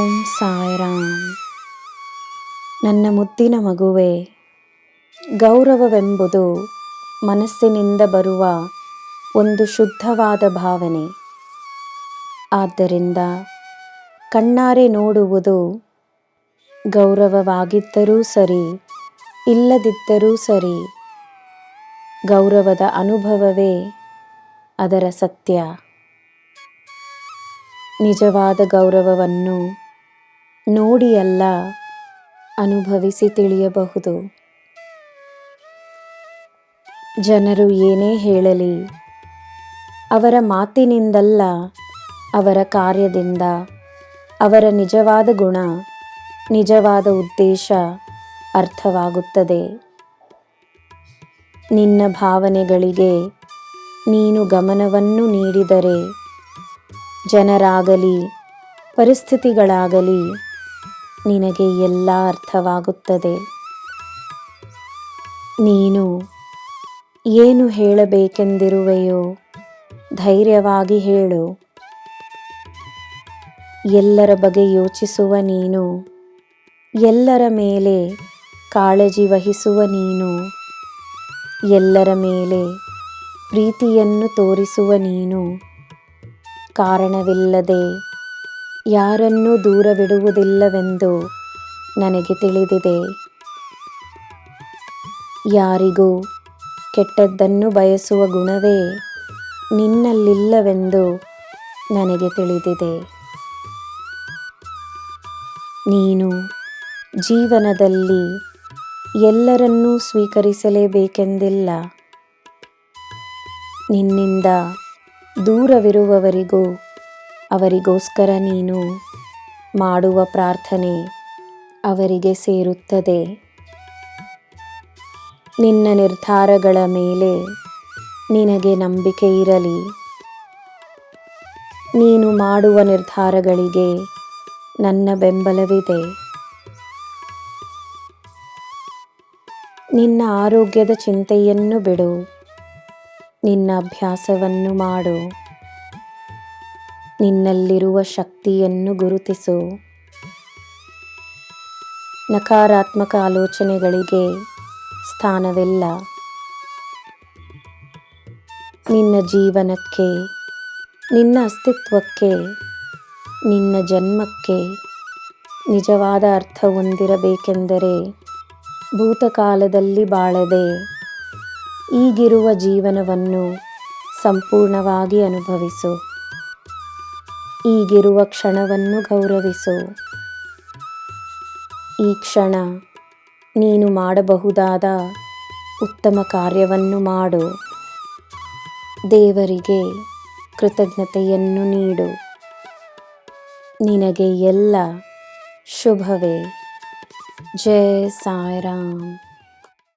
ಓಂ ಸಾಯಿರಾಮ್. ನನ್ನ ಮುದ್ದಿನ ಮಗುವೆ, ಗೌರವವೆಂಬುದು ಮನಸ್ಸಿನಿಂದ ಬರುವ ಒಂದು ಶುದ್ಧವಾದ ಭಾವನೆ. ಆದ್ದರಿಂದ ಕಣ್ಣಾರೆ ನೋಡುವುದು ಗೌರವವಾಗಿದ್ದರೂ ಸರಿ, ಇಲ್ಲದಿದ್ದರೂ ಸರಿ, ಗೌರವದ ಅನುಭವವೇ ಅದರ ಸತ್ಯ. ನಿಜವಾದ ಗೌರವವನ್ನು ನೋಡಿ ಅಲ್ಲ, ಅನುಭವಿಸಿ ತಿಳಿಯಬಹುದು. ಜನರು ಏನೇ ಹೇಳಲಿ, ಅವರ ಮಾತಿನಿಂದಲ್ಲ, ಅವರ ಕಾರ್ಯದಿಂದ ಅವರ ನಿಜವಾದ ಗುಣ, ನಿಜವಾದ ಉದ್ದೇಶ ಅರ್ಥವಾಗುತ್ತದೆ. ನಿನ್ನ ಭಾವನೆಗಳಿಗೆ ನೀನು ಗಮನವನ್ನು ನೀಡಿದರೆ, ಜನರಾಗಲಿ ಪರಿಸ್ಥಿತಿಗಳಾಗಲಿ ನಿನಗೆ ಎಲ್ಲ ಅರ್ಥವಾಗುತ್ತದೆ. ನೀನು ಏನು ಹೇಳಬೇಕೆಂದಿರುವೆಯೋ ಧೈರ್ಯವಾಗಿ ಹೇಳು. ಎಲ್ಲರ ಬಗ್ಗೆ ಯೋಚಿಸುವ ನೀನು, ಎಲ್ಲರ ಮೇಲೆ ಕಾಳಜಿ ವಹಿಸುವ ನೀನು, ಎಲ್ಲರ ಮೇಲೆ ಪ್ರೀತಿಯನ್ನು ತೋರಿಸುವ ನೀನು, ಕಾರಣವಿಲ್ಲದೆ ಯಾರನ್ನೂ ದೂರವಿಡುವುದಿಲ್ಲವೆಂದು ನನಗೆ ತಿಳಿದಿದೆ. ಯಾರಿಗೂ ಕೆಟ್ಟದ್ದನ್ನು ಬಯಸುವ ಗುಣವೇ ನಿನ್ನಲ್ಲಿಲ್ಲವೆಂದು ನನಗೆ ತಿಳಿದಿದೆ. ನೀನು ಜೀವನದಲ್ಲಿ ಎಲ್ಲರನ್ನೂ ಸ್ವೀಕರಿಸಲೇಬೇಕೆಂದಿಲ್ಲ. ನಿನ್ನಿಂದ ದೂರವಿರುವವರಿಗೂ ಅವರಿಗೋಸ್ಕರ ನೀನು ಮಾಡುವ ಪ್ರಾರ್ಥನೆ ಅವರಿಗೆ ಸೇರುತ್ತದೆ. ನಿನ್ನ ನಿರ್ಧಾರಗಳ ಮೇಲೆ ನಿನಗೆ ನಂಬಿಕೆ ಇರಲಿ. ನೀನು ಮಾಡುವ ನಿರ್ಧಾರಗಳಿಗೆ ನನ್ನ ಬೆಂಬಲವಿದೆ. ನಿನ್ನ ಆರೋಗ್ಯದ ಚಿಂತೆಯನ್ನು ಬಿಡು, ನಿನ್ನ ಅಭ್ಯಾಸವನ್ನು ಮಾಡು. ನಿನ್ನಲ್ಲಿರುವ ಶಕ್ತಿಯನ್ನು ಗುರುತಿಸು. ನಕಾರಾತ್ಮಕ ಆಲೋಚನೆಗಳಿಗೆ ಸ್ಥಾನವಿಲ್ಲ. ನಿನ್ನ ಜೀವನಕ್ಕೆ, ನಿನ್ನ ಅಸ್ತಿತ್ವಕ್ಕೆ, ನಿನ್ನ ಜನ್ಮಕ್ಕೆ ನಿಜವಾದ ಅರ್ಥ ಹೊಂದಿರಬೇಕೆಂದರೆ ಭೂತಕಾಲದಲ್ಲಿ ಬಾಳದೆ ಈಗಿರುವ ಜೀವನವನ್ನು ಸಂಪೂರ್ಣವಾಗಿ ಅನುಭವಿಸು. ಈಗಿರುವ ಕ್ಷಣವನ್ನು ಗೌರವಿಸು. ಈ ಕ್ಷಣ ನೀನು ಮಾಡಬಹುದಾದ ಉತ್ತಮ ಕಾರ್ಯವನ್ನು ಮಾಡು. ದೇವರಿಗೆ ಕೃತಜ್ಞತೆಯನ್ನು ನೀಡು. ನಿನಗೆ ಎಲ್ಲ ಶುಭವೇ. ಜೈ ಸಾಯಿರಾಮ್.